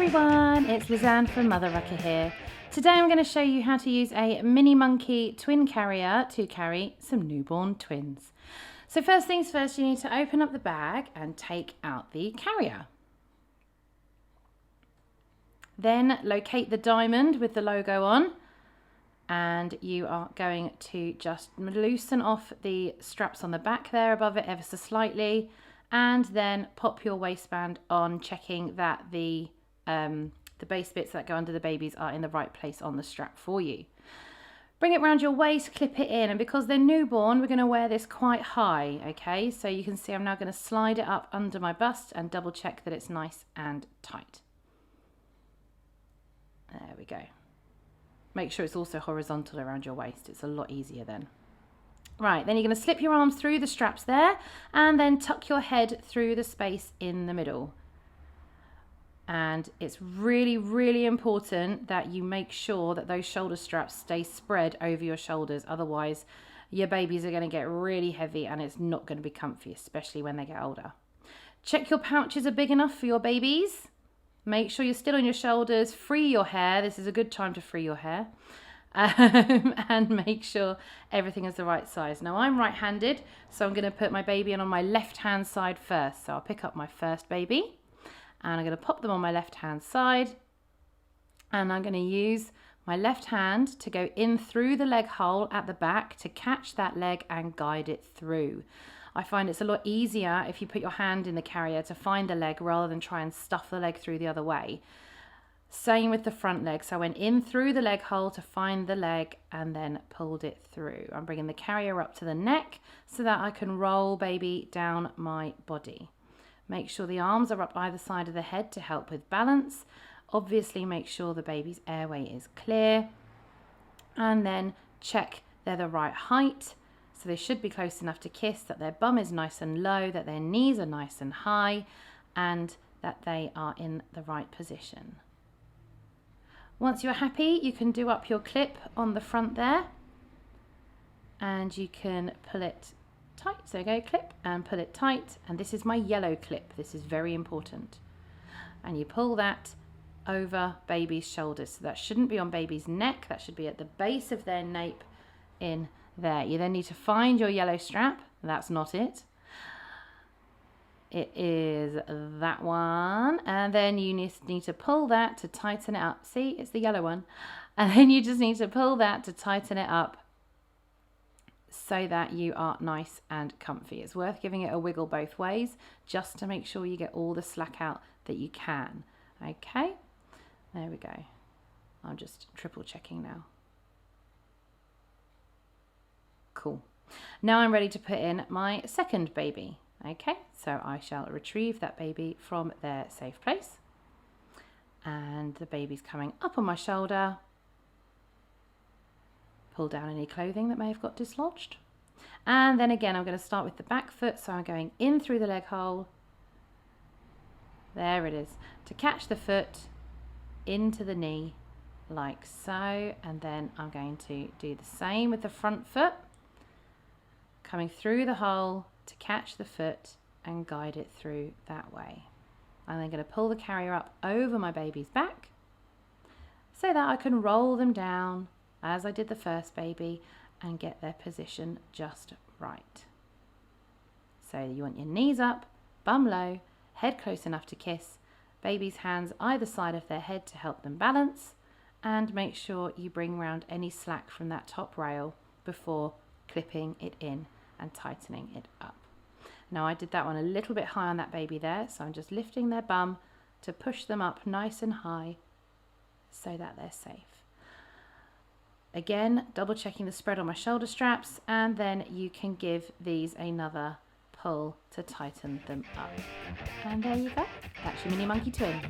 everyone, it's Lizanne from MotherRucker here. Today I'm going to show you how to use a MiniMonkey Twin Carrier to carry some newborn twins. So first things first, you need to open up the bag and take out the carrier. Then locate the diamond with the logo on, and you are going to just loosen off the straps on the back there above it ever so slightly, and then pop your waistband on, checking that the base bits that go under the babies are in the right place on the strap for you. Bring it around your waist, clip it in, and because they're newborn, we're going to wear this quite high, okay? So you can see I'm now going to slide it up under my bust and double check that it's nice and tight. There we go. Make sure it's also horizontal around your waist. It's a lot easier then. Right, then you're going to slip your arms through the straps there and then tuck your head through the space in the middle. And it's really, really important that you make sure that those shoulder straps stay spread over your shoulders. Otherwise, your babies are going to get really heavy and it's not going to be comfy, especially when they get older. Check your pouches are big enough for your babies. Make sure you're still on your shoulders. Free your hair. This is a good time to free your hair. And make sure everything is the right size. Now I'm right-handed, so I'm going to put my baby in on my left-hand side first. So I'll pick up my first baby and I'm going to pop them on my left-hand side, and I'm going to use my left hand to go in through the leg hole at the back to catch that leg and guide it through. I find it's a lot easier if you put your hand in the carrier to find the leg rather than try and stuff the leg through the other way. Same with the front leg. So I went in through the leg hole to find the leg and then pulled it through. I'm bringing the carrier up to the neck so that I can roll baby down my body. Make sure the arms are up either side of the head to help with balance. Obviously make sure the baby's airway is clear, and then check they're the right height. So they should be close enough to kiss, that their bum is nice and low, that their knees are nice and high, and that they are in the right position. Once you're happy, you can do up your clip on the front there, and you can pull it tight. So go clip and pull it tight, and this is my yellow clip. This is very important. And you pull that over baby's shoulders. So that shouldn't be on baby's neck, that should be at the base of their nape in there. You then need to find your yellow strap. That's not it. It is that one. And then you need to pull that to tighten it up. See, it's the yellow one. And then you just need to pull that to tighten it up so that you are nice and comfy. It's worth giving it a wiggle both ways just to make sure you get all the slack out that you can. Okay, there we go. I'm just triple checking now. Cool. Now I'm ready to put in my second baby. Okay, so I shall retrieve that baby from their safe place. And the baby's coming up on my shoulder. Pull down any clothing that may have got dislodged. And then again, I'm going to start with the back foot. So I'm going in through the leg hole. There it is. To catch the foot into the knee, like so. And then I'm going to do the same with the front foot. Coming through the hole to catch the foot and guide it through that way. I'm then going to pull the carrier up over my baby's back so that I can roll them down as I did the first baby and get their position just right. So you want your knees up, bum low, head close enough to kiss, baby's hands either side of their head to help them balance, and make sure you bring round any slack from that top rail before clipping it in and tightening it up. Now I did that one a little bit high on that baby there, so I'm just lifting their bum to push them up nice and high so that they're safe. Again, double checking the spread on my shoulder straps, and then you can give these another pull to tighten them up. And there you go, that's your MiniMonkey Twin.